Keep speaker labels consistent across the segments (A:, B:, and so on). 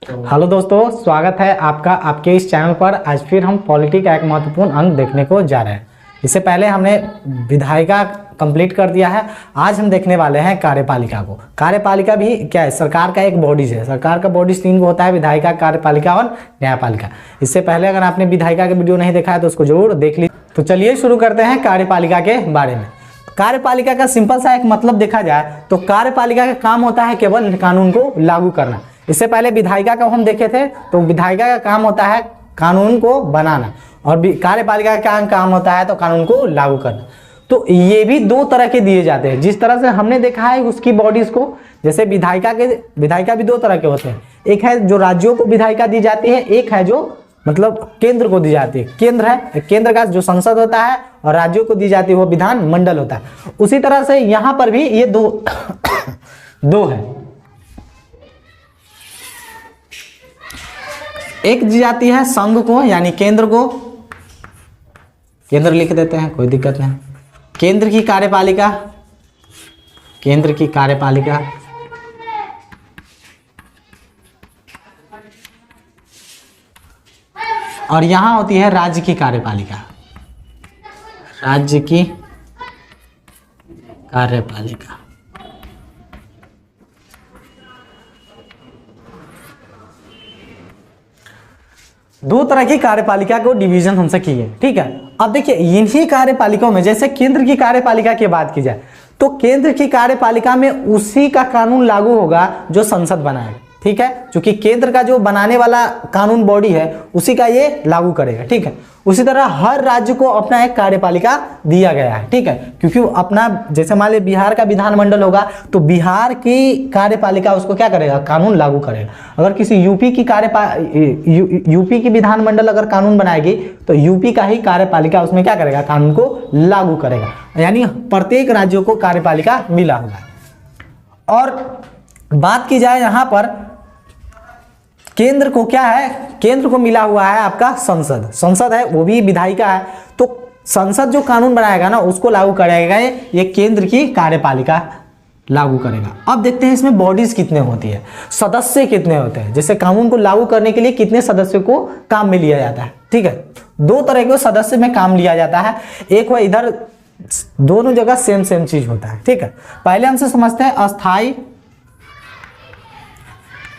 A: Hello दोस्तों, स्वागत है आपका आपके इस चैनल पर। आज फिर हम पॉलिटी का एक महत्वपूर्ण अंक देखने को जा रहे हैं। इससे पहले हमने विधायिका कंप्लीट कर दिया है। आज हम देखने वाले हैं कार्यपालिका को। कार्यपालिका भी क्या है? सरकार का एक बॉडीज है। सरकार का बॉडीज तीन को होता है: विधायिका, कार्यपालिका और न्यायपालिका। इससे पहले अगर आपने विधायिका का वीडियो नहीं देखा है तो उसको जरूर देख लीजिए। तो चलिए शुरू करते हैं कार्यपालिका के बारे में। कार्यपालिका का सिंपल सा एक मतलब देखा जाए तो कार्यपालिका का काम होता है केवल कानून को लागू करना। इससे पहले विधायिका का हम देखे थे तो विधायिका का काम होता है कानून को बनाना और कार्यपालिका का काम होता है तो कानून को लागू करना। तो ये भी दो तरह के दिए जाते हैं। जिस तरह से हमने देखा है उसकी बॉडीज को, जैसे विधायिका भी दो तरह के होते हैं। एक है जो राज्यों को विधायिका दी जाती है, एक है जो मतलब केंद्र को दी जाती है। केंद्र का जो संसद होता है और राज्यों को दी जाती है वो विधान मंडल होता है। उसी तरह से यहां पर भी ये दो है। एक दी जाती है संघ को, यानी केंद्र को, केंद्र लिख देते हैं, कोई दिक्कत नहीं। केंद्र की कार्यपालिका और यहां होती है राज्य की कार्यपालिका। राज्य की कार्यपालिका दो तरह की कार्यपालिका को डिवीजन हमसे की है, ठीक है। अब देखिए इन्हीं कार्यपालिकाओं में जैसे केंद्र की कार्यपालिका की बात की जाए तो केंद्र की कार्यपालिका में उसी का कानून लागू होगा जो संसद बनाएगा, ठीक है। क्योंकि केंद्र का जो बनाने वाला कानून बॉडी है उसी का ये लागू करेगा, ठीक है। उसी तरह हर राज्य को अपना एक कार्यपालिका दिया गया है, ठीक है। क्योंकि अपना जैसे मान लीजिए बिहार का विधानमंडल होगा तो बिहार की कार्यपालिका उसको क्या करेगा? कानून लागू करेगा। अगर किसी यूपी की विधानमंडल अगर कानून बनाएगी तो यूपी का ही कार्यपालिका उसमें क्या करेगा? कानून को लागू करेगा। यानी प्रत्येक राज्यों को कार्यपालिका मिला हुआ है। और बात की जाए यहां पर केंद्र को क्या है? केंद्र को मिला हुआ है आपका संसद है, वो भी विधायिका है। तो संसद जो कानून बनाएगा ना उसको लागू करेगा, ये केंद्र की कार्यपालिका लागू करेगा। अब देखते हैं इसमें बॉडीज कितने होती है, सदस्य कितने होते हैं। जैसे कानून को लागू करने के लिए कितने सदस्यों को काम में लिया जाता है, ठीक है। दो तरह के सदस्य में काम लिया जाता है। एक है इधर दोनों जगह सेम चीज होता है, ठीक है। पहले हमसे समझते हैं अस्थाई।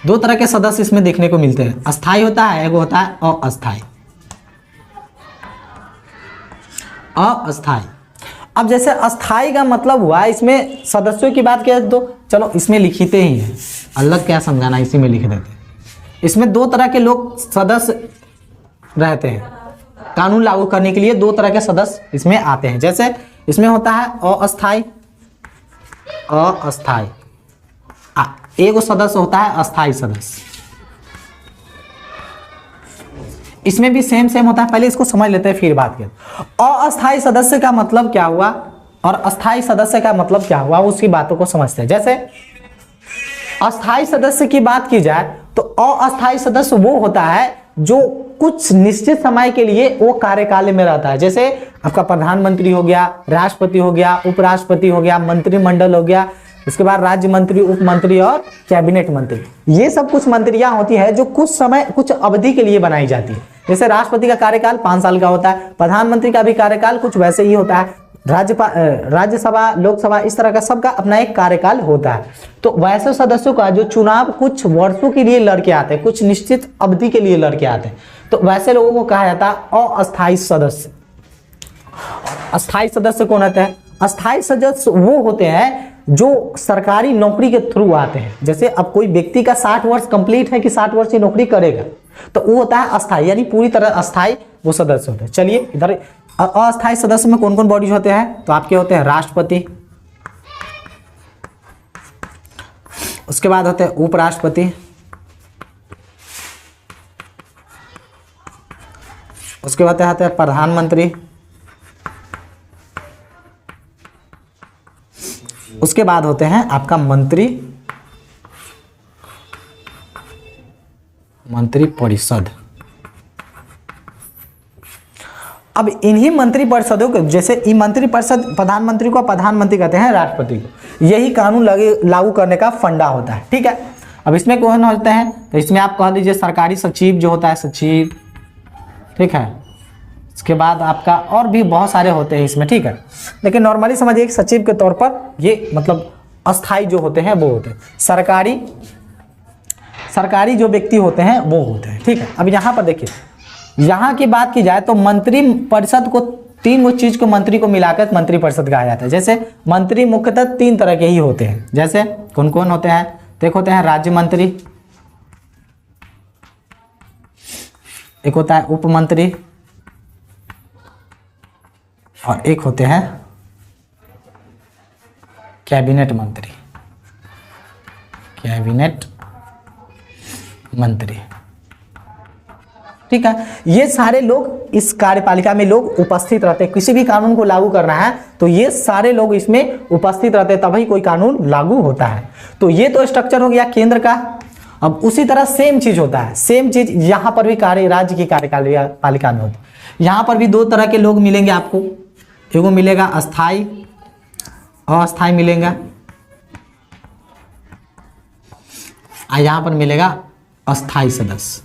A: दो तरह के सदस्य इसमें देखने को मिलते हैं, अस्थाई होता है, एक होता है अस्थाई। अस्थाई। अब जैसे अस्थाई का मतलब हुआ, इसमें सदस्यों की बात किया तो चलो इसमें लिखते ही है, अलग क्या समझाना, इसी में लिख देते हैं। इसमें दो तरह के लोग सदस्य रहते हैं। कानून लागू करने के लिए दो तरह के सदस्य इसमें आते हैं। जैसे इसमें होता है अस्थाई। एक सदस्य होता है अस्थाई सदस्य। इसमें भी सेम होता है। पहले इसको समझ लेते हैं फिर बात करते हैं। अस्थाई सदस्य का मतलब क्या हुआ और अस्थाई सदस्य का मतलब क्या हुआ, उसकी बातों को समझते हैं। जैसे अस्थाई सदस्य की बात की जाए तो अस्थाई सदस्य वो होता है जो कुछ निश्चित समय के लिए वो कार्यकाल में रहता है। जैसे आपका प्रधानमंत्री हो गया, राष्ट्रपति हो गया, उपराष्ट्रपति हो गया, मंत्रिमंडल हो गया, इसके बाद राज्य मंत्री, उप मंत्री और कैबिनेट मंत्री। ये सब कुछ मंत्रियां होती है जो कुछ समय कुछ अवधि के लिए बनाई जाती है। जैसे राष्ट्रपति का कार्यकाल 5 साल का होता है, प्रधानमंत्री का भी कार्यकाल कुछ वैसे ही होता है, राज्यसभा, लोकसभा, इस तरह का सबका अपना एक कार्यकाल होता है। तो वैसे सदस्यों का जो चुनाव कुछ वर्षों के लिए लड़के आते हैं, कुछ निश्चित अवधि के लिए लड़के आते हैं, तो वैसे लोगों को कहा जाता है अस्थायी सदस्य। अस्थायी सदस्य कौन होते हैं? अस्थायी सदस्य वो होते हैं जो सरकारी नौकरी के थ्रू आते हैं। जैसे अब कोई व्यक्ति का 60 वर्ष कंप्लीट है कि 60 वर्ष की नौकरी करेगा तो वो होता है अस्थायी, यानी पूरी तरह अस्थायी वो सदस्य होते हैं। चलिए इधर अस्थायी सदस्य में कौन कौन बॉडीज होते हैं? तो आपके होते हैं राष्ट्रपति, उसके बाद होते हैं उपराष्ट्रपति, उसके बाद आते हैं प्रधानमंत्री, उसके बाद होते हैं आपका मंत्री परिषद। अब इन्हीं मंत्री परिषदों को, जैसे ई मंत्री परिषद प्रधानमंत्री को प्रधानमंत्री कहते हैं, राष्ट्रपति को, यही कानून लागू करने का फंडा होता है, ठीक है। अब इसमें कौन होते हैं, तो इसमें आप कह दीजिए सरकारी सचिव जो होता है, सचिव, ठीक है। इसके बाद आपका और भी बहुत सारे होते हैं इसमें, ठीक है। लेकिन नॉर्मली समझिए कि सचिव के तौर पर ये मतलब अस्थाई जो होते हैं वो होते हैं, सरकारी जो व्यक्ति होते हैं वो होते हैं, ठीक है। अब यहाँ पर देखिए, यहाँ की बात की जाए तो मंत्री परिषद को, तीन वो चीज को मंत्री को मिलाकर मंत्री परिषद कहा जाता है। जैसे मंत्री मुख्यतः तीन तरह के ही होते हैं, जैसे कौन कौन होते हैं, तो एक होते हैं राज्य मंत्री, एक होता है उप मंत्री, और एक होते हैं कैबिनेट मंत्री, कैबिनेट मंत्री, ठीक है। ये सारे लोग इस कार्यपालिका में लोग उपस्थित रहते हैं। किसी भी कानून को लागू करना है तो ये सारे लोग इसमें उपस्थित रहते हैं, तभी कोई कानून लागू होता है। तो ये तो स्ट्रक्चर हो गया केंद्र का। अब उसी तरह सेम चीज होता है, सेम चीज यहाँ पर भी राज्य की कार्यपालिका में होता है। यहाँ पर भी दो तरह के लोग मिलेंगे आपको, एगो मिलेगा अस्थाई, अस्थाई मिलेगा, और यहाँ पर मिलेगा अस्थाई सदस्य,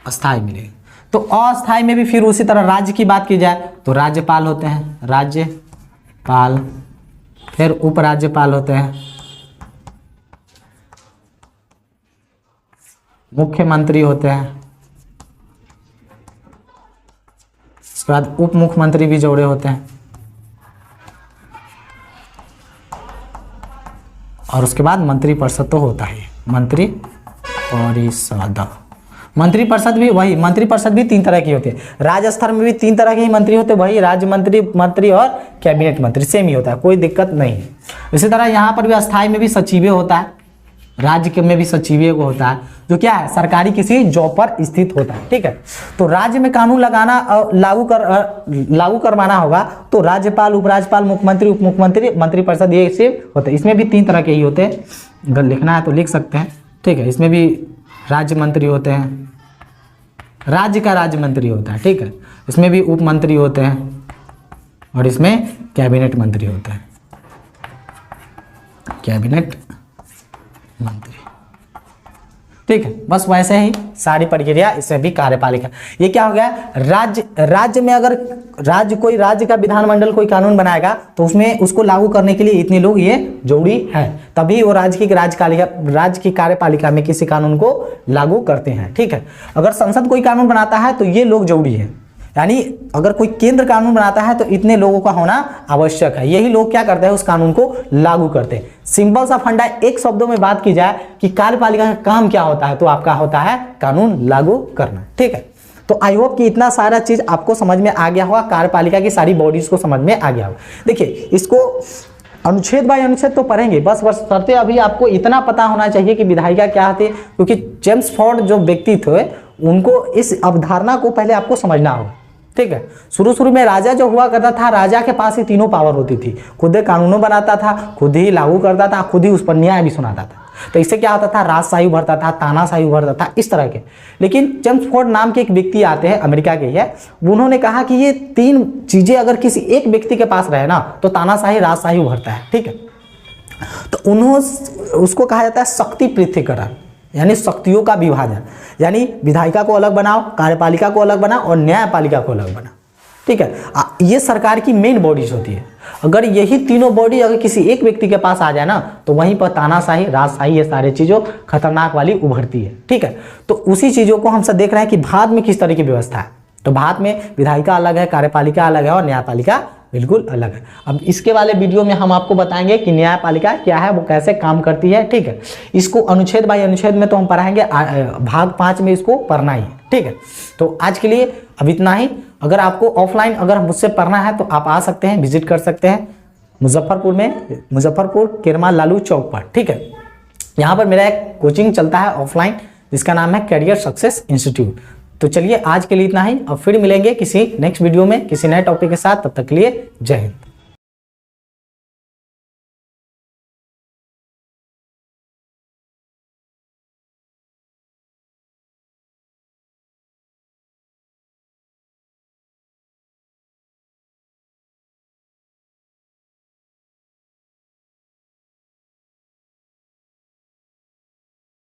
A: अस्थाई मिलेगा। तो अस्थाई में भी फिर उसी तरह राज्य की बात की जाए तो राज्यपाल होते हैं, राज्यपाल, फिर उपराज्यपाल होते हैं, मुख्यमंत्री होते हैं, उसके बाद उप मुख्यमंत्री भी जोड़े होते हैं, और उसके बाद मंत्री परिषद तो होता है, मंत्री परिषद। मंत्री परिषद भी वही, मंत्री परिषद भी तीन तरह की होती है। राज्य स्तर में भी तीन तरह के ही मंत्री होते हैं, वही राज्य मंत्री, मंत्री और कैबिनेट मंत्री, सेम ही होता है, कोई दिक्कत नहीं है। इसी तरह यहाँ पर भी अस्थाई में भी सचिव होता है, राज्य के में भी सचिव को होता है, जो क्या है सरकारी किसी जॉब पर स्थित होता है, ठीक है। तो राज्य में कानून लगाना लागू करवाना होगा तो राज्यपाल, उपराज्यपाल, मुख्यमंत्री, उप मुख्यमंत्री, मंत्री परिषद, ये सिर्फ होते हैं। इसमें भी तीन तरह के ही होते हैं, अगर लिखना है तो लिख सकते हैं, ठीक है। इसमें भी राज्य मंत्री होते हैं, राज्य का राज्य मंत्री होता है, ठीक है। इसमें भी उप मंत्री होते हैं, और इसमें कैबिनेट मंत्री होता है, कैबिनेट मंत्री, ठीक है। बस वैसे ही सारी प्रक्रिया इसमें भी कार्यपालिका। ये क्या हो गया, राज्य में अगर राज्य का विधानमंडल कोई कानून बनाएगा तो उसमें उसको लागू करने के लिए इतने लोग ये जरूरी है, तभी वो राज्य की कार्यपालिका में किसी कानून को लागू करते हैं, ठीक है। अगर संसद कोई कानून बनाता है तो ये लोग जरूरी है, यानी अगर कोई केंद्र कानून बनाता है तो इतने लोगों का होना आवश्यक है। यही लोग क्या करते हैं, उस कानून को लागू करते हैं। सिंपल सा फंडा, एक शब्दों में बात की जाए कि कार्यपालिका का काम क्या होता है, तो आपका होता है कानून लागू करना, ठीक है। तो आई होप कि इतना सारा चीज आपको समझ में आ गया होगा, कार्यपालिका की सारी बॉडीज को समझ में आ गया होगा। देखिए, इसको अनुच्छेद बाय अनुच्छेद तो पढ़ेंगे, बस शर्तें अभी आपको इतना पता होना चाहिए कि विधायिका क्या होती है, क्योंकि जेम्स फोर्ड जो व्यक्ति थे उनको इस अवधारणा को पहले आपको समझना होगा, ठीक है। शुरू में राजा जो हुआ करता था, राजा के पास ही तीनों पावर होती थी, खुद ही कानूनों बनाता था, खुद ही लागू करता था, खुद ही उस पर न्याय भी सुनाता था। तो इससे क्या होता था, राजशाही उभरता था, तानाशाही उभरता था, इस तरह के। लेकिन जेम्स फोर्ड नाम के एक व्यक्ति आते हैं, अमेरिका के ही है, उन्होंने कहा कि ये तीन चीजें अगर किसी एक व्यक्ति के पास रहे ना तो तानाशाही, राजशाही उभरता है, ठीक है। तो उसको कहा जाता है शक्ति पृथक्करण, यानी शक्तियों का विभाजन, यानी विधायिका को अलग बनाओ, कार्यपालिका को अलग बनाओ और न्यायपालिका को अलग बनाओ, ठीक है। ये सरकार की मेन बॉडीज होती है। अगर यही तीनों बॉडी अगर किसी एक व्यक्ति के पास आ जाए ना तो वहीं पर तानाशाही, राजशाही, ये सारी चीजों खतरनाक वाली उभरती है, ठीक है। तो उसी चीजों को हम सब देख रहे हैं कि भारत में किस तरह की व्यवस्था है। तो भारत में विधायिका अलग है, कार्यपालिका अलग है और न्यायपालिका बिल्कुल अलग है। अब इसके वाले वीडियो में हम आपको बताएंगे कि न्यायपालिका क्या है, वो कैसे काम करती है, ठीक है। इसको अनुच्छेद बाय अनुच्छेद में तो हम पढ़ाएंगे, भाग 5 में इसको पढ़ना ही है, ठीक है। तो आज के लिए अब इतना ही। अगर आपको ऑफलाइन अगर मुझसे पढ़ना है तो आप आ सकते हैं, विजिट कर सकते हैं मुजफ्फरपुर में, मुजफ्फरपुर केरमा लालू चौक पर, ठीक है। यहाँ पर मेरा एक कोचिंग चलता है ऑफलाइन, जिसका नाम है करियर सक्सेस इंस्टीट्यूट। तो चलिए आज के लिए इतना ही, अब फिर मिलेंगे किसी नेक्स्ट वीडियो में किसी नए टॉपिक के साथ। तब तक के लिए जय हिंद।